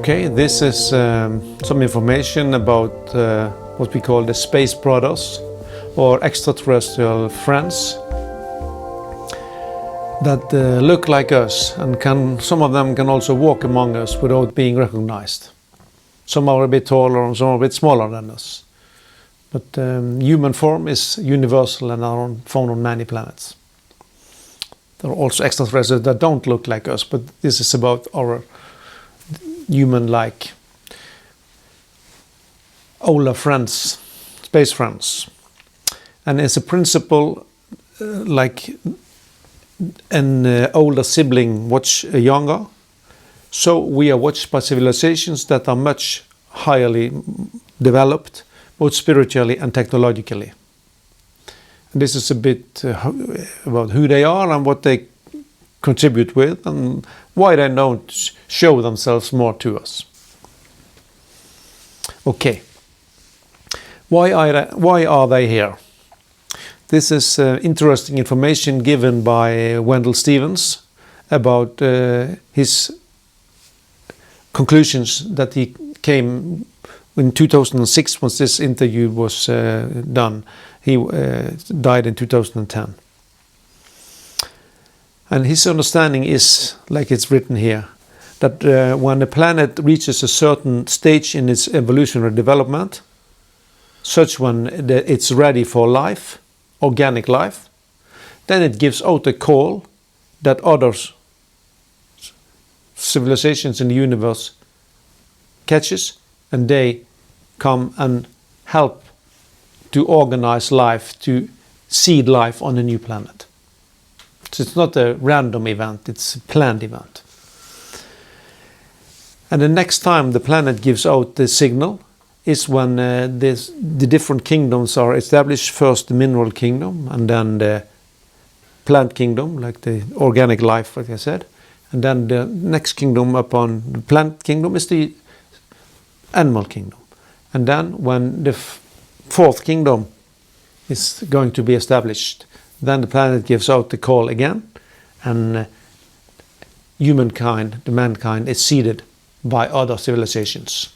Okay, this is some information about what we call the space brothers or extraterrestrial friends that look like us, and some of them can also walk among us without being recognized. Some are a bit taller and some are a bit smaller than us. But human form is universal and are found on many planets. There are also extraterrestrials that don't look like us, but this is about our human-like older friends, space friends. And it's a principle like an older sibling watch a younger. So we are watched by civilizations that are much highly developed, both spiritually and technologically. And this is a bit about who they are and what they contribute with and why they don't show themselves more to us. Okay, why are they here? This is interesting information given by Wendell Stevens about his conclusions that he came in 2006 once this interview was done. He died in 2010. And his understanding is, like it's written here, that when a planet reaches a certain stage in its evolutionary development, such when it's ready for life, organic life, then it gives out a call that other civilizations in the universe catches, and they come and help to organize life, to seed life on a new planet. So it's not a random event, it's a planned event. And the next time the planet gives out the signal is when the different kingdoms are established. First the mineral kingdom, and then the plant kingdom, like the organic life, like I said. And then the next kingdom upon the plant kingdom is the animal kingdom. And then when the fourth kingdom is going to be established, then the planet gives out the call again, and humankind, the mankind, is seeded by other civilizations.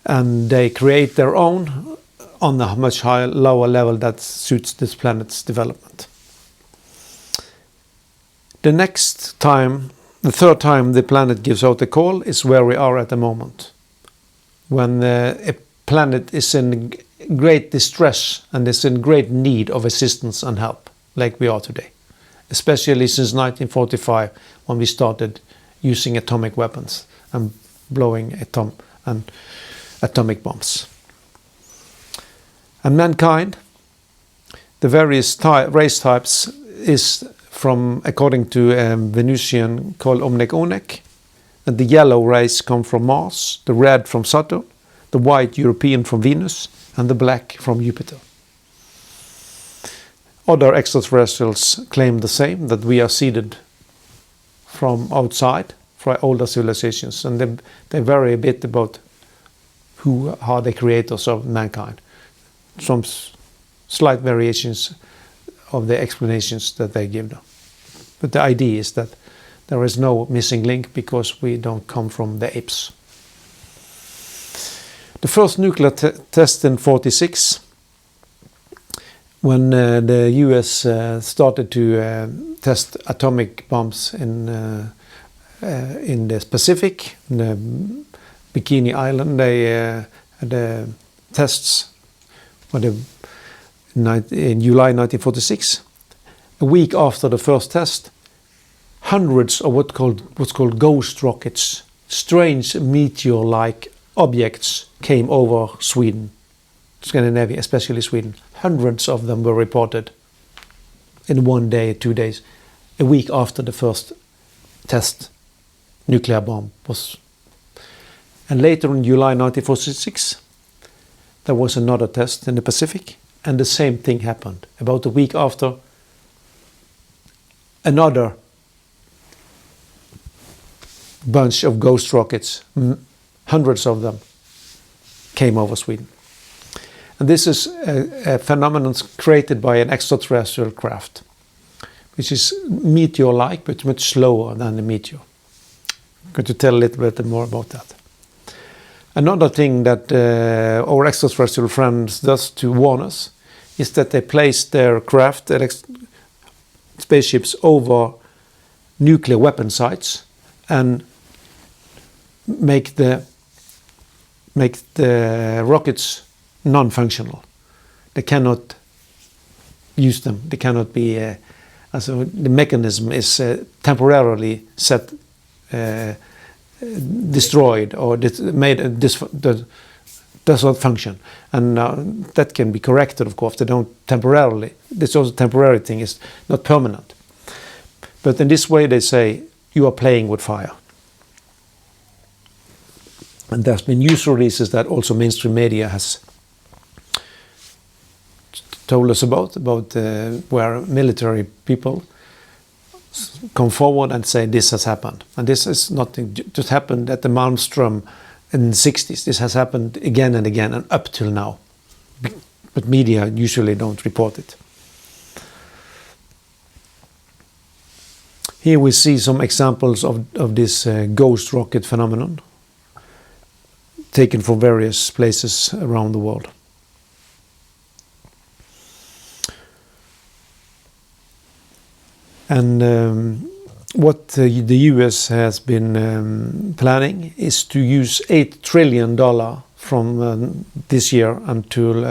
And they create their own on a much higher, lower level that suits this planet's development. The next time, the third time the planet gives out the call is where we are at the moment. When a planet is in great distress and is in great need of assistance and help, like we are today. Especially since 1945, when we started using atomic weapons and blowing atomic bombs. And mankind, the various race types, is from, according to a Venusian called Onek, and the yellow race come from Mars, the red from Saturn, the white European from Venus, and the black from Jupiter. Other extraterrestrials claim the same, that we are seeded from outside, from older civilizations, and they vary a bit about who are the creators of mankind. Some slight variations of the explanations that they give them. But the idea is that there is no missing link because we don't come from the apes. The first nuclear test in 1946, when the US started to test atomic bombs in the Pacific, in the Bikini Island, they had the tests in July 1946. A week after the first test, hundreds of what's called ghost rockets, strange meteor-like objects, came over Sweden, Scandinavia, especially Sweden. Hundreds of them were reported in 1 day, 2 days, a week after the first test nuclear bomb was. And later in July 1946, there was another test in the Pacific, and the same thing happened. About a week after, another bunch of ghost rockets, hundreds of them, came over Sweden. And this is a phenomenon created by an extraterrestrial craft, which is meteor-like, but much slower than the meteor. going to tell a little bit more about that. Another thing that our extraterrestrial friends does to warn us is that they place their craft, their spaceships, over nuclear weapon sites and make the rockets non-functional. They cannot use them. They cannot be. So the mechanism is temporarily set, destroyed, or does not function, and that can be corrected, of course. They don't temporarily. This also temporary thing is not permanent. But in this way, they say you are playing with fire. And there's been news releases that also mainstream media has told us about where military people come forward and say this has happened. And this is nothing just happened at the Malmström in the 60s. This has happened again and again and up till now. But media usually don't report it. Here we see some examples of this ghost rocket phenomenon taken from various places around the world. And what the US has been planning is to use $8 trillion from this year until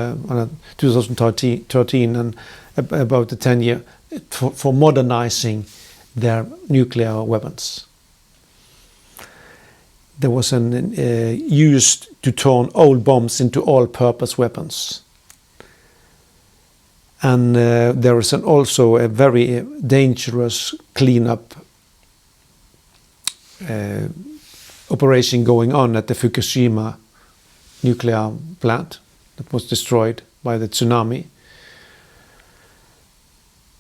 2013 and about the 10 year for modernizing their nuclear weapons. There was used to turn old bombs into all-purpose weapons. And there is also a very dangerous cleanup operation going on at the Fukushima nuclear plant that was destroyed by the tsunami,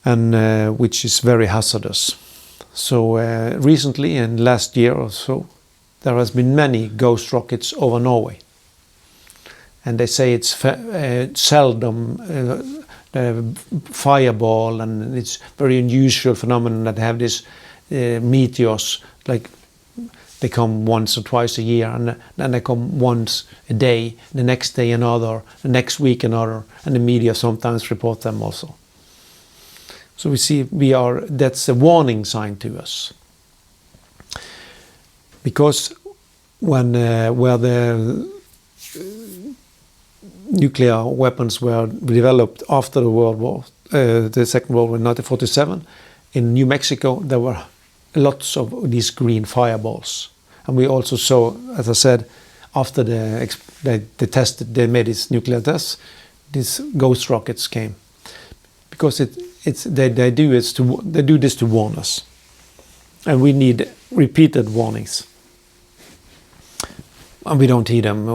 and which is very hazardous. So recently, in last year or so, there has been many ghost rockets over Norway, and they say it's seldom fireball, and it's very unusual phenomenon that have this meteors, like they come once or twice a year, and then they come once a day, the next day another, the next week another, and the media sometimes report them also. So we see that's a warning sign to us. Because when where the nuclear weapons were developed after the World War, the Second World War in 1947, in New Mexico there were lots of these green fireballs, and we also saw, as I said, after they made these nuclear tests, these ghost rockets came, because they do this to warn us, and we need repeated warnings, and we don't heed them.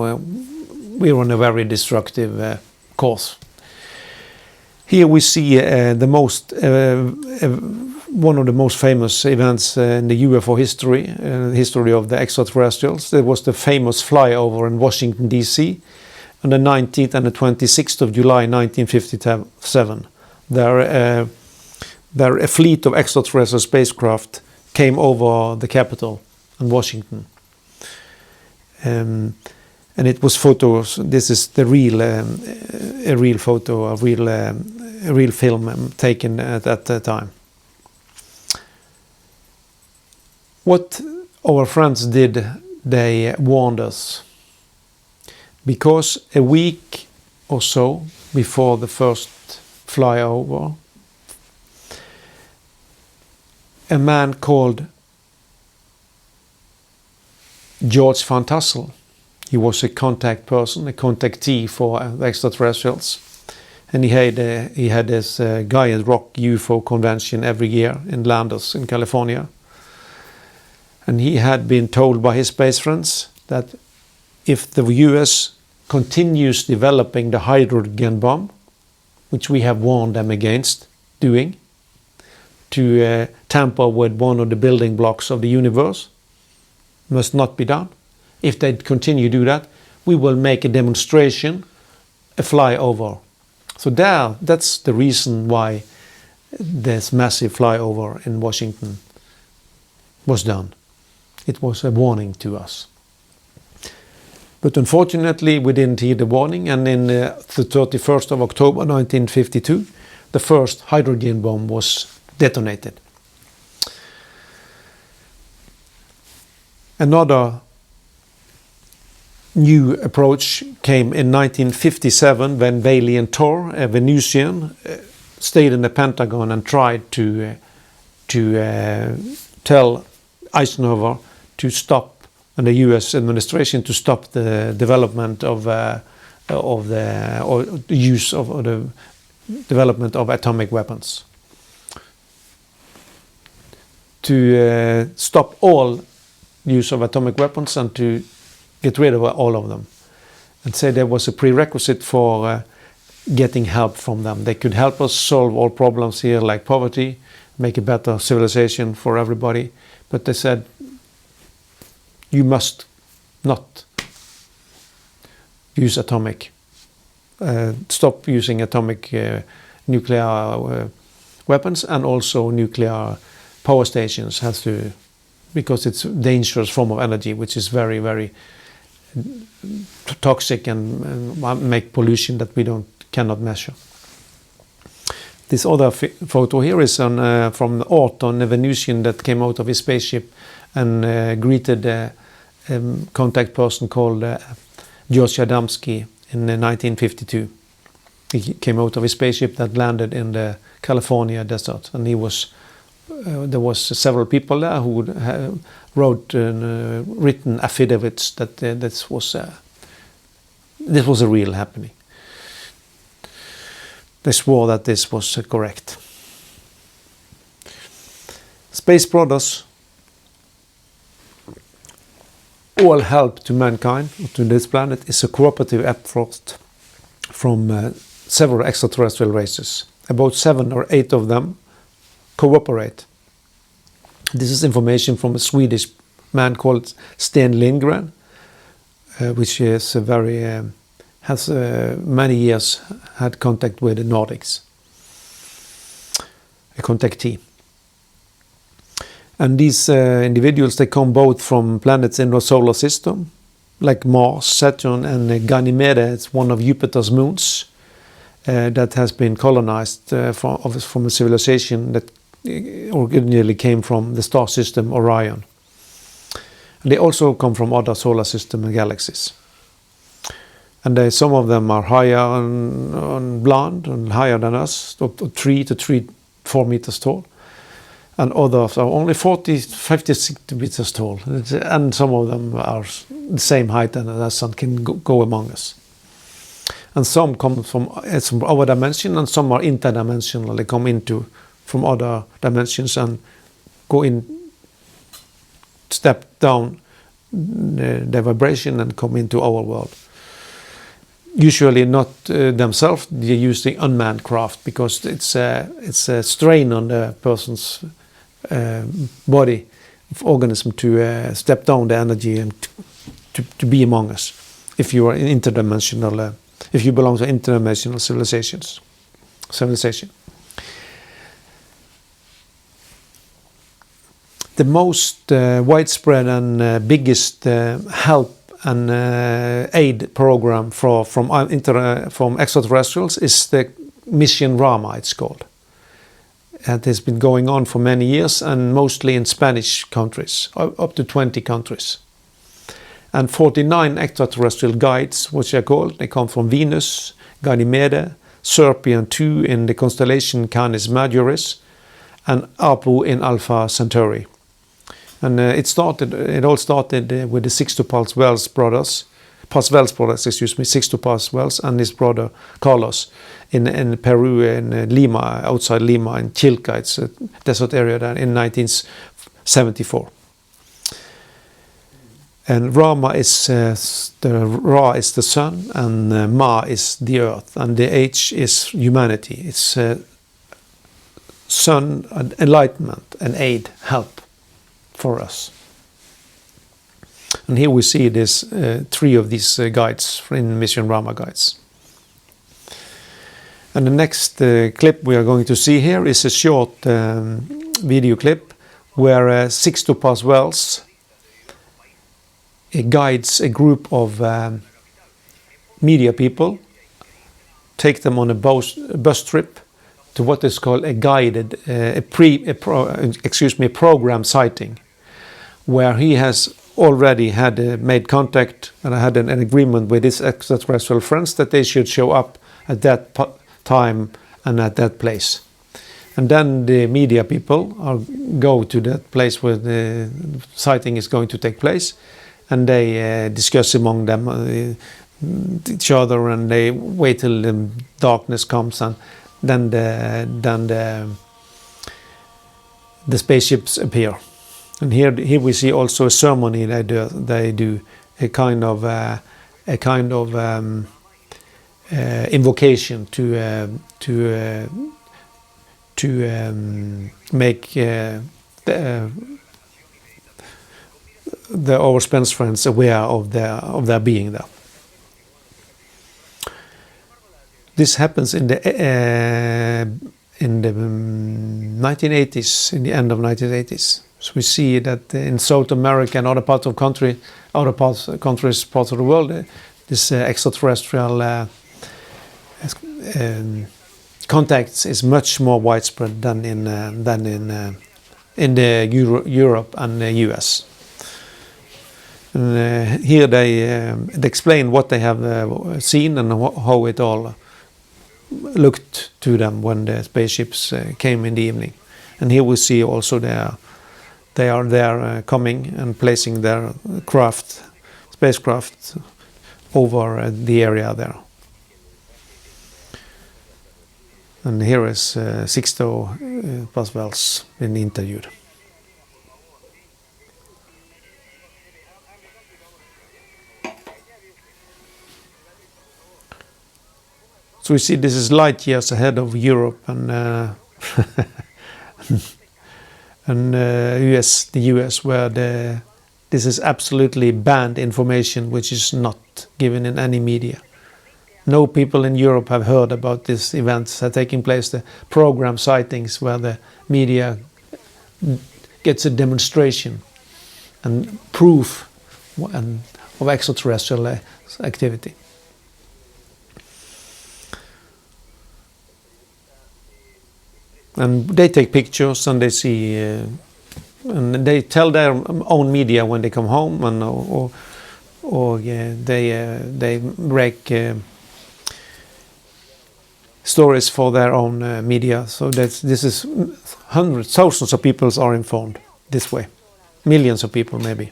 We're on a very destructive course. Here we see one of the most famous events in the UFO history, history of the extraterrestrials. There was the famous flyover in Washington, D.C. on the 19th and the 26th of July 1957. There a fleet of extraterrestrial spacecraft came over the Capitol in Washington. And it was photos. This is the a real photo, a real film taken at that time. What our friends did, they warned us, because a week or so before the first flyover, a man called George Van Tassel, he was a contact person, a contactee for the extraterrestrials, and he had this Giant Rock UFO convention every year in Landers in California. And he had been told by his space friends that if the US continues developing the hydrogen bomb, which we have warned them against doing, to tamper with one of the building blocks of the universe, must not be done. If they continue to do that, we will make a demonstration, a flyover. So that's the reason why this massive flyover in Washington was done. It was a warning to us. But unfortunately, we didn't hear the warning, and in the 31st of October 1952, the first hydrogen bomb was detonated. Another new approach came in 1957 when Bailey and Torr, a Venusian, stayed in the Pentagon and tried to tell Eisenhower to stop, and the U.S. administration to stop the development of the use of the development of atomic weapons. To stop all use of atomic weapons and to get rid of all of them, and say there was a prerequisite for getting help from them. They could help us solve all problems here, like poverty, make a better civilization for everybody, but they said, you must not use atomic, stop using atomic nuclear weapons, and also nuclear power stations has to, because it's a dangerous form of energy which is very, very toxic and make pollution that we cannot measure. This other photo here is from Orton, a Venusian that came out of his spaceship and greeted a contact person called George Adamski in 1952. He came out of his spaceship that landed in the California desert, and he was there was several people there who wrote written affidavits that this was a real happening. They swore that this was correct. Space Brothers all help to mankind, to this planet, is a cooperative effort from several extraterrestrial races. About 7 or 8 of them cooperate. This is information from a Swedish man called Sten Lindgren, which is a very has many years had contact with the Nordics, a contactee. And these individuals, they come both from planets in our solar system, like Mars, Saturn, and Ganymede. It's one of Jupiter's moons that has been colonized from a civilization that originally came from the star system Orion. And they also come from other solar system and galaxies. And some of them are higher on blonde and higher than us, up to 4 meters tall. And others are only 40, 50, 60 meters tall. And some of them are the same height as us and can go among us. And some come from our dimension, and some are interdimensional. They come from other dimensions and go in, step down the vibration and come into our world. Usually not themselves. They use the unmanned craft because it's a strain on the person's body, organism, to step down the energy and to be among us. If you are interdimensional, if you belong to interdimensional civilization. The most widespread and biggest help and aid program from extraterrestrials is the Mission Rama, it's called. It has been going on for many years, and mostly in Spanish countries, up to 20 countries. And 49 extraterrestrial guides, which are called, they come from Venus, Ganymede, Serpian 2 in the constellation Canis Majoris, and Apu in Alpha Centauri. And it all started with the Sixto Paz brothers, Sixto Paz Wells and his brother Carlos in Peru, in Lima, outside Lima, in Chilca. It's a desert area there, in 1974. And Rama is Ra is the sun, and Ma is the earth, and the H is humanity. It's sun, enlightenment, and aid, help for us. And here we see this 3 of these guides in Mission Rama guides. And the next clip we are going to see here is a short video clip where Sixto Paz Wells guides a group of media people, take them on a bus trip to what is called a guided, program sighting, where he has already had made contact and had an agreement with his extraterrestrial friends that they should show up at that time and at that place. And then the media people go to that place where the sighting is going to take place, and they discuss among them each other, and they wait till the darkness comes, and then the spaceships appear. And here we see also a ceremony they do a kind of invocation to make the overspent friends aware of their being there. This happens in the 1980s, in the end of 1980s. So we see that in South America and other parts of parts of the world, this extraterrestrial contacts is much more widespread than in Europe and the US. And here they explain what they have seen and how it all looked to them when the spaceships came in the evening. And here we see also they are there coming and placing their spacecraft over the area there. And here is Sixto Pascuals being interviewed. So we see this is light years ahead of Europe and and US, the US, where this is absolutely banned information, which is not given in any media. No people in Europe have heard about these events that are taking place, the program sightings where the media gets a demonstration and proof of extraterrestrial activity. And they take pictures and they see, and they tell their own media when they come home, and they break stories for their own media. So this is hundreds, thousands of people are informed this way, millions of people maybe,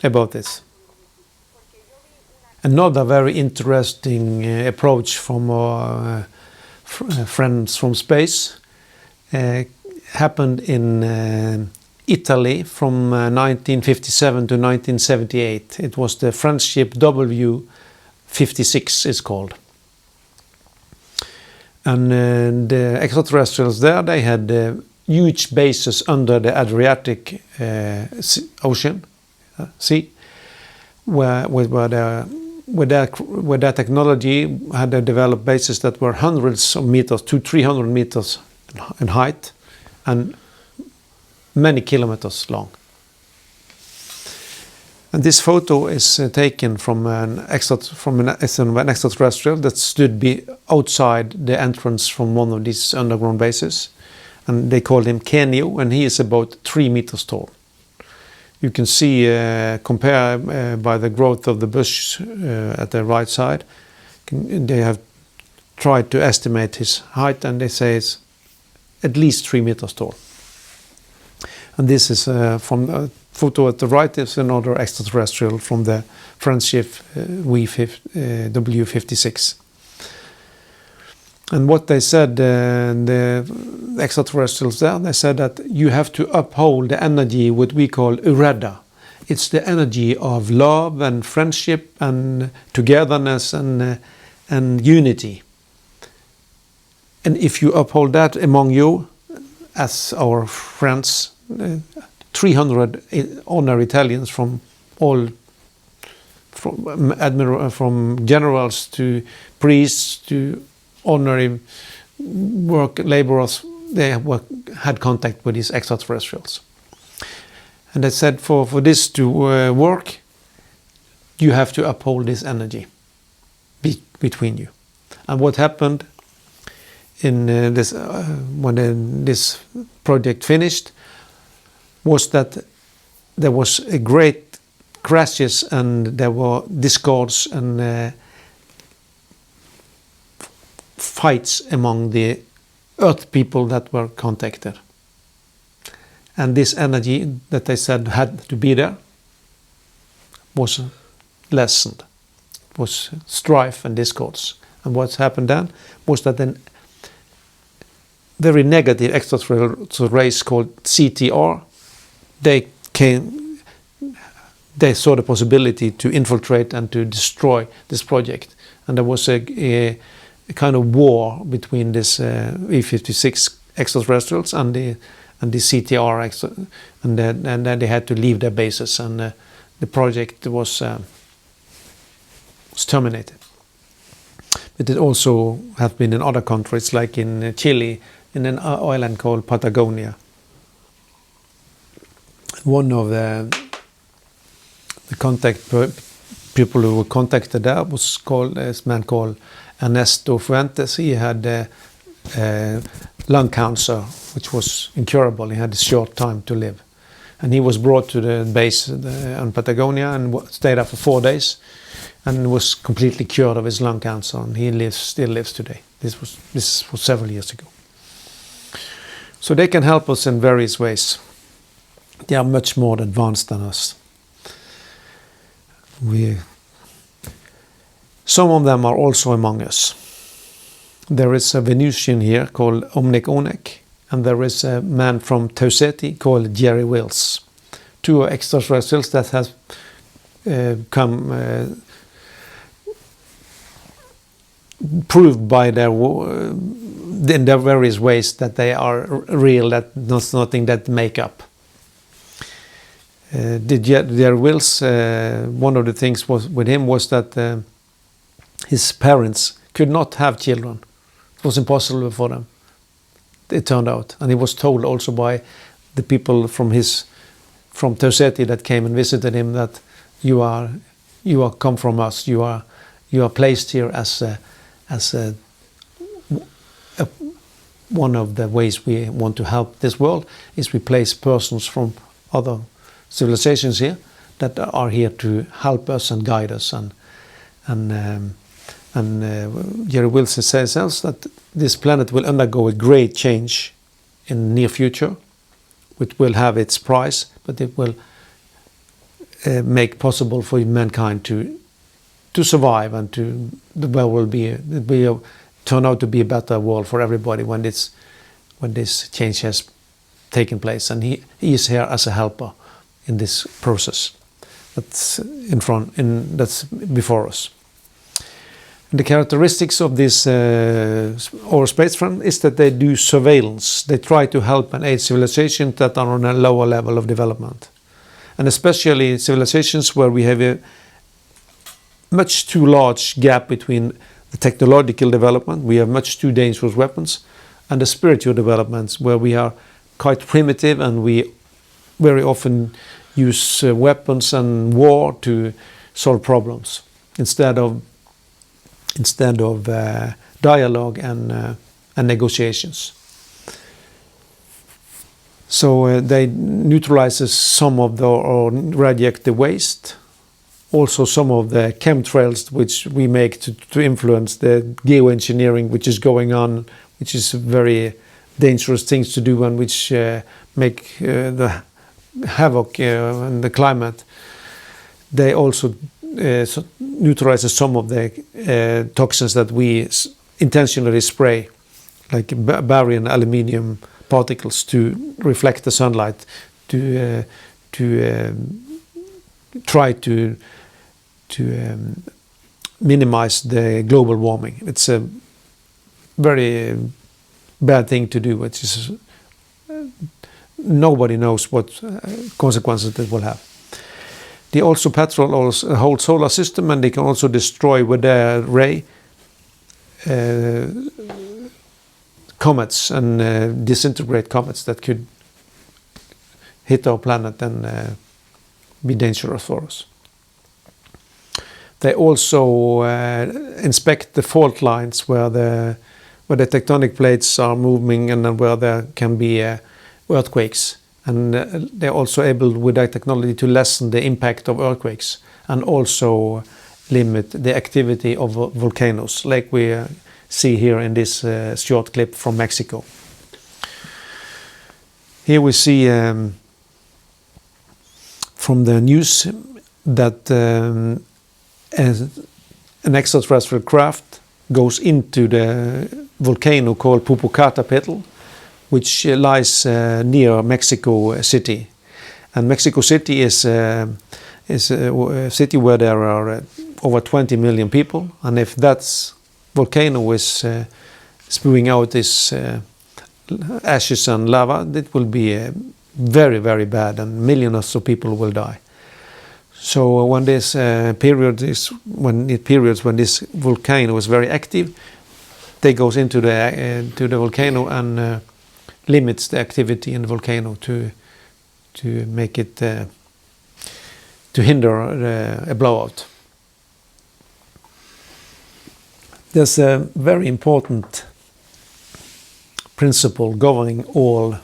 about this. Another very interesting approach from our friends from space happened in Italy from 1957 to 1978. It was the French ship W56 is called. And the extraterrestrials there, they had huge bases under the Adriatic Ocean, sea, where their technology had they developed bases that were hundreds of meters to 300 meters in height and many kilometers long. And this photo is taken from an extraterrestrial that stood outside the entrance from one of these underground bases, and they called him Kenio, and he is about 3 meters tall. You can see, compare by the growth of the bush at the right side. They have tried to estimate his height, and they say it's at least 3 meters tall. And this is from the photo at the right is another extraterrestrial from the French ship W56. And what they said, the extraterrestrials there, they said that you have to uphold the energy what we call ureda. It's the energy of love and friendship and togetherness and unity. And if you uphold that among you, as our friends, 300 ordinary Italians from generals to priests to ordinary laborers, they had contact with these extraterrestrials. And they said for this to work, you have to uphold this energy between you. And what happened in this when this project finished was that there was a great crashes, and there were discords and fights among the Earth people that were contacted. And this energy that they said had to be there was lessened. It was strife and discords. And what's happened then was that then very negative extraterrestrial race called CTR, they saw the possibility to infiltrate and to destroy this project. And there was a kind of war between this E-56 extraterrestrials and the CTR, and then they had to leave their bases, and the project was terminated. But it also has been in other countries, like in Chile, in an island called Patagonia. One of the contact people who were contacted there was a man called Ernesto Fuentes. He had lung cancer, which was incurable. He had a short time to live. And he was brought to the base on Patagonia and stayed there for 4 days and was completely cured of his lung cancer. And he still lives today. This was several years ago. So they can help us in various ways. They are much more advanced than us. Some of them are also among us. There is a Venusian here called Omnek Onek, and there is a man from Tau Ceti called Jerry Wills. Two extraterrestrials that have come proved by in their various ways that they are real, that not nothing that make up. Jerry Wills, one of the things with him was that his parents could not have children. It was impossible for them, it turned out. And he was told also by the people from Tau Ceti that came and visited him that you are come from us. You are placed here as one of the ways we want to help this world is we place persons from other civilizations here that are here to help us and guide us. And Jerry Wilson says that this planet will undergo a great change in the near future, which will have its price, but it will make possible for mankind to survive, and the world will turn out to be a better world for everybody when this change has taken place. And he is here as a helper in this process that's that's before us. The characteristics of this our space front is that they do surveillance. They try to help and aid civilizations that are on a lower level of development, and especially civilizations where we have a much too large gap between the technological development, we have much too dangerous weapons, and the spiritual developments where we are quite primitive and we very often use weapons and war to solve problems instead of dialogue and negotiations. So they neutralizes some of the radioactive waste, also some of the chemtrails which we make to influence the geoengineering which is going on, which is very dangerous things to do and which make the havoc in the climate. They also neutralizes some of the toxins that we intentionally spray, like barium, aluminium particles to reflect the sunlight, to try to minimize the global warming. It's a very bad thing to do, which is nobody knows what consequences it will have. They also patrol the whole solar system, and they can also destroy with their ray comets and disintegrate comets that could hit our planet and be dangerous for us. They also inspect the fault lines where the tectonic plates are moving and then where there can be earthquakes. And they're also able with that technology to lessen the impact of earthquakes and also limit the activity of volcanoes, like we see here in this short clip from Mexico. Here we see from the news that an extraterrestrial craft goes into the volcano called Popocatépetl, which lies near Mexico City. And Mexico City is a city where there are over 20 million people. And if that volcano is spewing out this ashes and lava, it will be very, very bad, and millions of people will die. So when this periods when this volcano is very active, they goes into the volcano and limits the activity in the volcano to make it to hinder a blowout. There's a very important principle governing all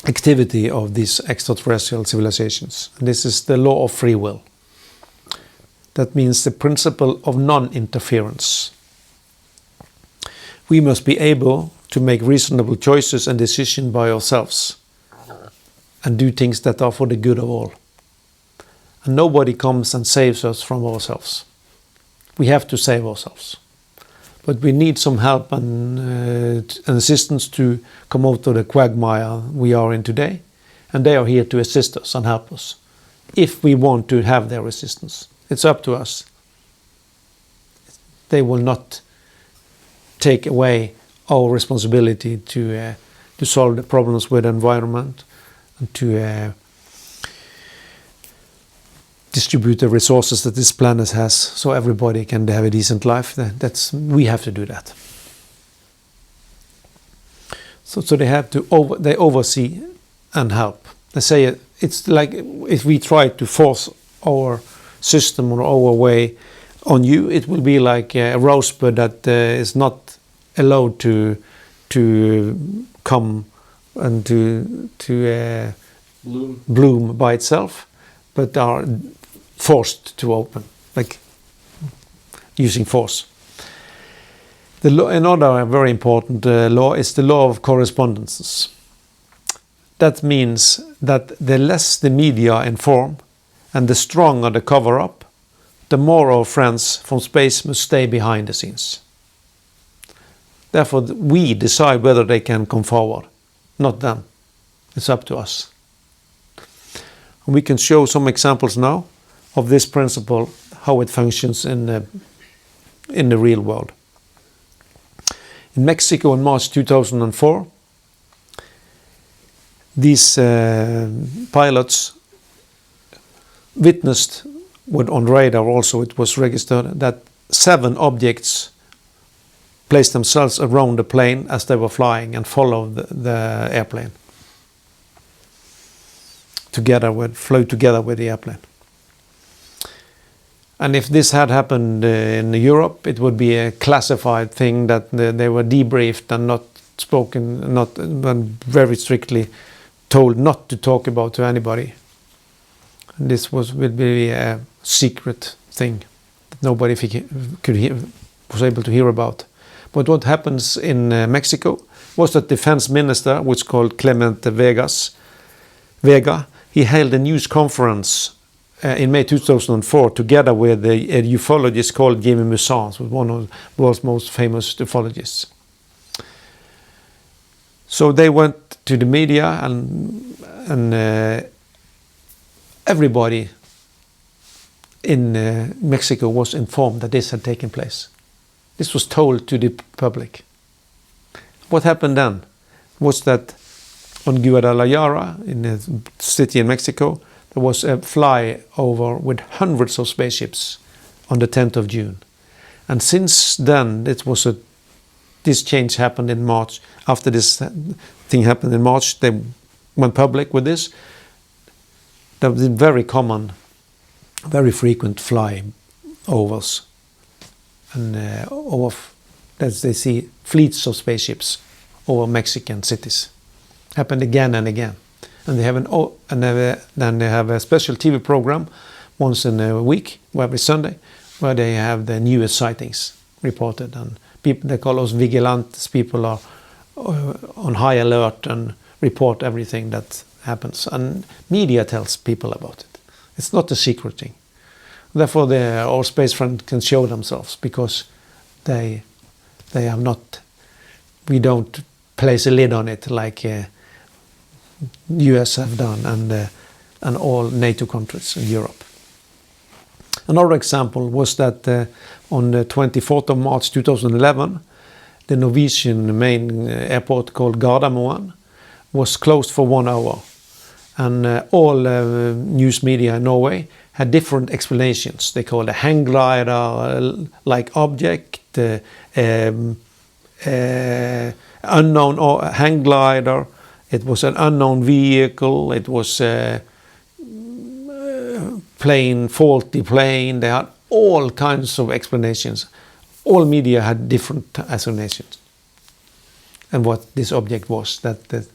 activity of these extraterrestrial civilizations. And this is the law of free will. That means the principle of non-interference. We must be able to make reasonable choices and decisions by ourselves and do things that are for the good of all. And nobody comes and saves us from ourselves. We have to save ourselves. But we need some help and assistance to come out of the quagmire we are in today. And they are here to assist us and help us. If we want to have their assistance, it's up to us. They will not take away our responsibility to solve the problems with the environment and to distribute the resources that this planet has so everybody can have a decent life. We have to do that. So they oversee and help. They say it's like if we try to force our system or our way on you, it will be like a rosebud that is not allowed to come and to bloom by itself, but are forced to open, like using force. Another very important law is the law of correspondences. That means that the less the media inform and the stronger the cover-up, the more our friends from space must stay behind the scenes. Therefore, we decide whether they can come forward, not them. It's up to us. And we can show some examples now of this principle, how it functions in the real world. In Mexico in March 2004, these pilots witnessed, on radar also it was registered, that 7 objects placed themselves around the plane as they were flying and followed the airplane. Flew together with the airplane. And if this had happened in Europe, it would be a classified thing that they were debriefed and not spoken, and very strictly told not to talk about to anybody. And this would be a secret thing that nobody was able to hear about. But what happens in Mexico was that defense minister, which is called Clemente Vega, he held a news conference in May 2004 together with a ufologist called Jimmy Maussan, who was one of the world's most famous ufologists. So they went to the media and everybody in Mexico was informed that this had taken place. This was told to the public. What happened then was that on Guadalajara, in a city in Mexico, there was a flyover with hundreds of spaceships on the 10th of June. And since then, this change happened in March. After this thing happened in March, they went public with this, there was very common, very frequent flyovers, and as they see fleets of spaceships over Mexican cities. Happened again and again, and they have then they have a special TV program once in a week, every Sunday, where they have the newest sightings reported, and people, they call us vigilantes. People are on high alert and report everything that happens, and media tells people about it. It's not a secret thing. Therefore, our space friends can show themselves, because they have not. We don't place a lid on it like US have done, and all NATO countries in Europe. Another example was that on the 24th of March 2011, the Norwegian main airport called Gardermoen was closed for 1 hour. And all news media in Norway had different explanations. They called a hang glider-like object, unknown hang glider. It was an unknown vehicle. It was a faulty plane. They had all kinds of explanations. All media had different explanations. And what this object was that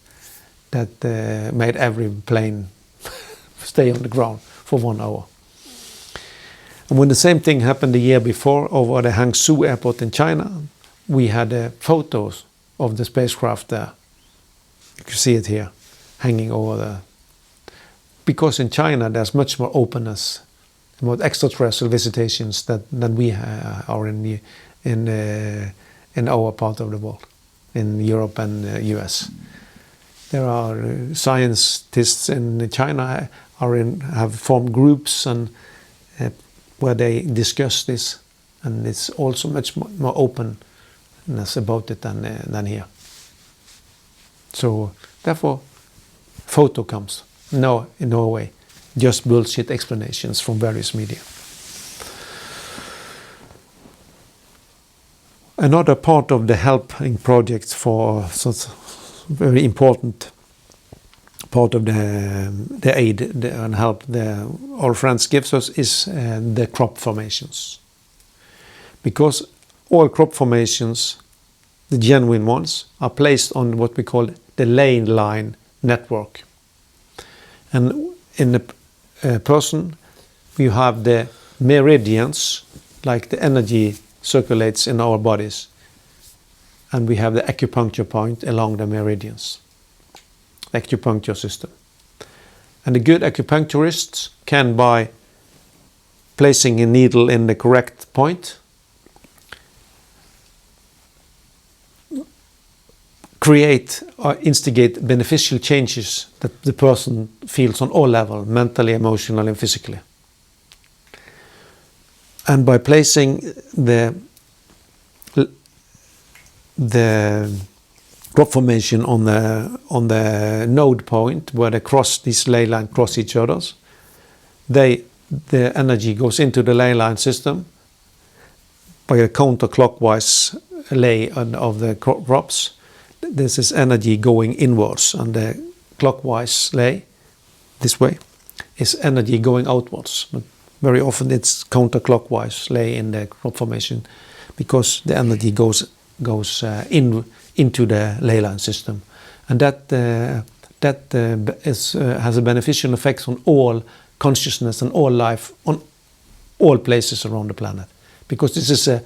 made every plane stay on the ground for 1 hour. And when the same thing happened the year before over the Hangzhou airport in China, we had photos of the spacecraft there. You can see it here, hanging over there. Because in China there's much more openness about extraterrestrial visitations than we are in our part of the world, in Europe and US. There are scientists in China have formed groups and where they discuss this, and it's also much more openness about it than here. So therefore, photo comes. No, in Norway, just bullshit explanations from various media. Another part of the helping projects for such very important part of the aid and help our friends gives us is the crop formations. Because all crop formations, the genuine ones, are placed on what we call the ley line network. And in the person, you have the meridians, like the energy circulates in our bodies. And we have the acupuncture point along the meridians, the acupuncture system. And the good acupuncturists can, by placing a needle in the correct point, create or instigate beneficial changes that the person feels on all levels, mentally, emotionally, and physically. And by placing the crop formation on the node point where these ley lines cross each other, the energy goes into the ley line system by a counterclockwise lay of the crops. This is energy going inwards, and the clockwise lay, this way, is energy going outwards. But very often it's counterclockwise lay in the crop formation, because the energy goes into the ley line system, and that has a beneficial effect on all consciousness and all life on all places around the planet, because this is a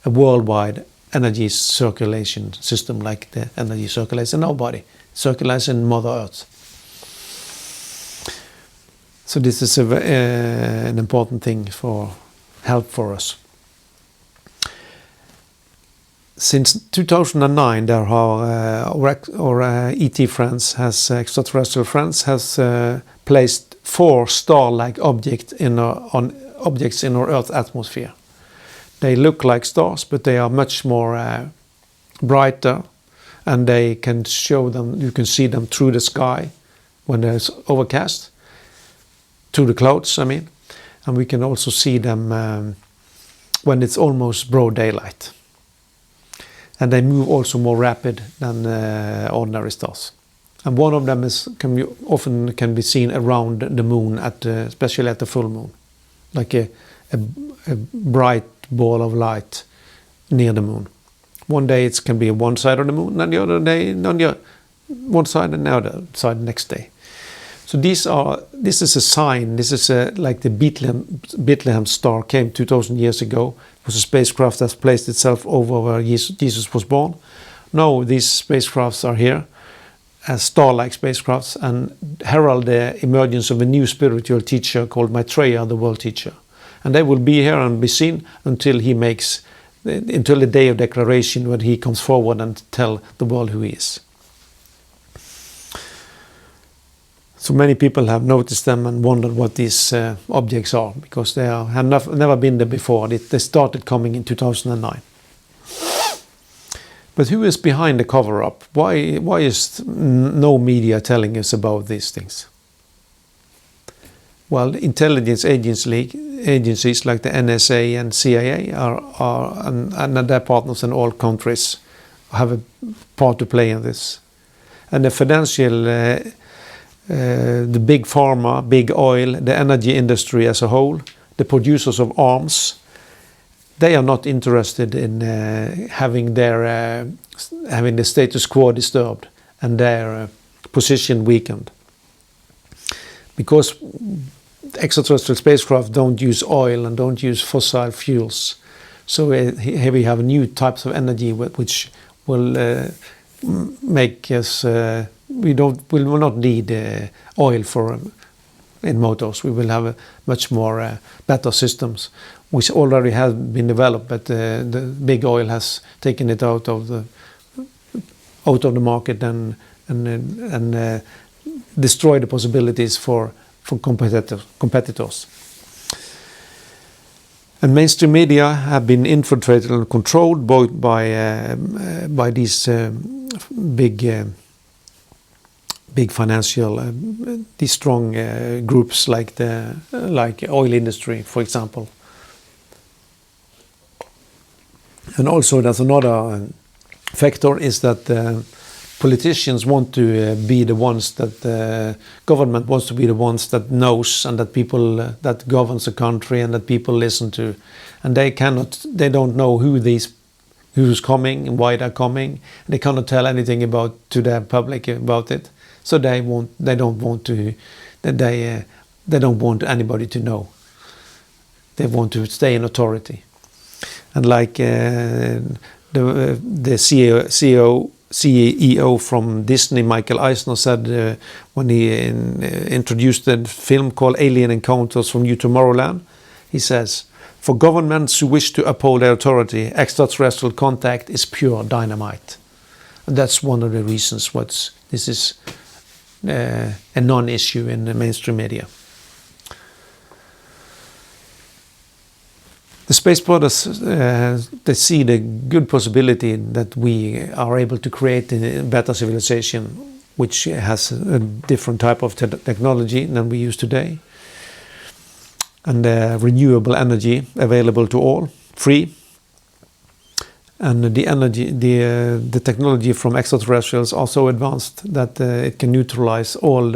worldwide energy circulation system, like the energy circulates in our body, circulates in Mother Earth. So this is an important thing for help for us. Since 2009, there are our ET friends, extraterrestrial friends, has placed 4 star-like objects in our Earth's atmosphere. They look like stars, but they are much more brighter, and they can show them. You can see them through the sky when there's overcast, through the clouds. I mean, and we can also see them when it's almost broad daylight. And they move also more rapid than ordinary stars. And one of them often can be seen around the moon, especially at the full moon, like a bright ball of light near the moon. One day it can be on one side of the moon, and the other day on the one side, and the other side next day. So this is a sign. This is like the Bethlehem star came 2,000 years ago. It was a spacecraft that placed itself over where Jesus was born. Now these spacecrafts are here as star-like spacecrafts and herald the emergence of a new spiritual teacher called Maitreya, the world teacher. And they will be here and be seen until the day of declaration, when he comes forward and tell the world who he is. So many people have noticed them and wondered what these objects are, because they have never been there before. They started coming in 2009. But who is behind the cover-up? Why is no media telling us about these things? Well, intelligence agencies like the NSA and CIA and their partners in all countries have a part to play in this. And the financial, the big pharma, big oil, the energy industry as a whole, the producers of arms, they are not interested in having the status quo disturbed and their position weakened. Because extraterrestrial spacecraft don't use oil and don't use fossil fuels. So here we have new types of energy which will make us, we will not need oil in motors. We will have much more better systems, which already has been developed, but the big oil has taken it out of the market and destroyed the possibilities for competitors. And mainstream media have been infiltrated and controlled both by these big financial, these strong groups like oil industry, for example. And also there's another factor is that politicians want to be the ones that government wants to be the ones that knows and that people that governs the country and that people listen to, and they don't know who's coming and why they're coming. They cannot tell anything to their public about it, so they don't want anybody to know. They want to stay in authority. And like the CEO from Disney, Michael Eisner, said when he introduced a film called Alien Encounters from New Tomorrowland, he says, "For governments who wish to uphold their authority, extraterrestrial contact is pure dynamite." And that's one of the reasons this is a non-issue in the mainstream media. The Space Brothers, they see the good possibility that we are able to create a better civilization which has a different type of technology than we use today, and renewable energy available to all, free. And the technology from extraterrestrials are so advanced that it can neutralize all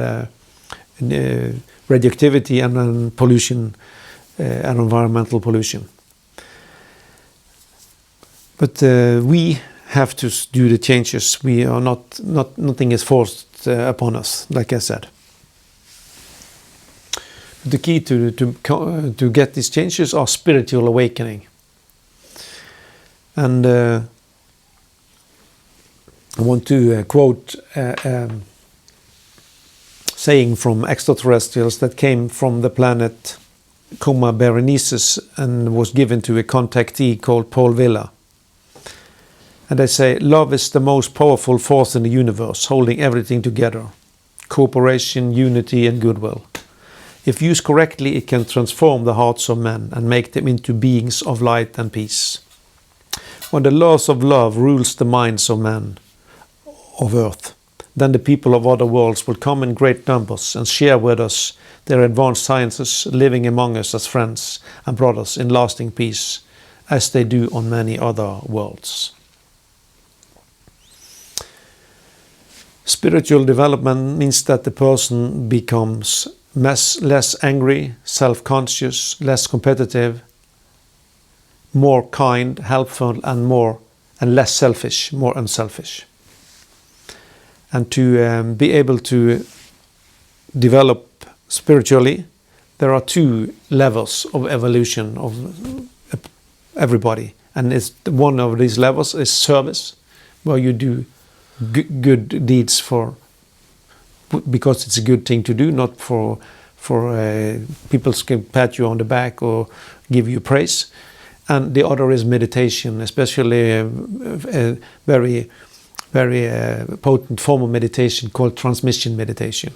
the radioactivity and pollution and environmental pollution. But we have to do the changes. We are nothing is forced upon us, like I said. The key to get these changes are spiritual awakening. And I want to quote saying from extraterrestrials that came from the planet Coma Berenices and was given to a contactee called Paul Villa. And they say, "Love is the most powerful force in the universe, holding everything together. Cooperation, unity, and goodwill. If used correctly, it can transform the hearts of men and make them into beings of light and peace. When the laws of love rules the minds of men of earth, then the people of other worlds will come in great numbers and share with us their advanced sciences, living among us as friends and brothers in lasting peace, as they do on many other worlds." Spiritual development means that the person becomes less angry, self-conscious, less competitive, more kind, helpful, and less selfish, more unselfish. And to be able to develop spiritually, there are two levels of evolution of everybody, and one of these levels is service, where you do good deeds because it's a good thing to do, not for people can pat you on the back or give you praise. And the other is meditation, especially a very potent form of meditation called transmission meditation,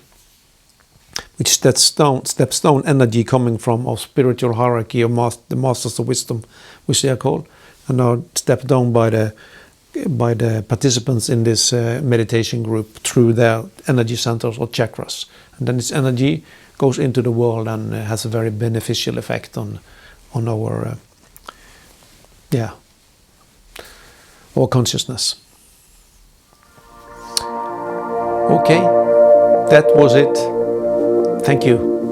which steps down energy coming from our spiritual hierarchy of the masters of wisdom, which they are called, and are stepped down by the participants in this meditation group through their energy centers or chakras. And then this energy goes into the world and has a very beneficial effect on our our consciousness. Okay, that was it. Thank you.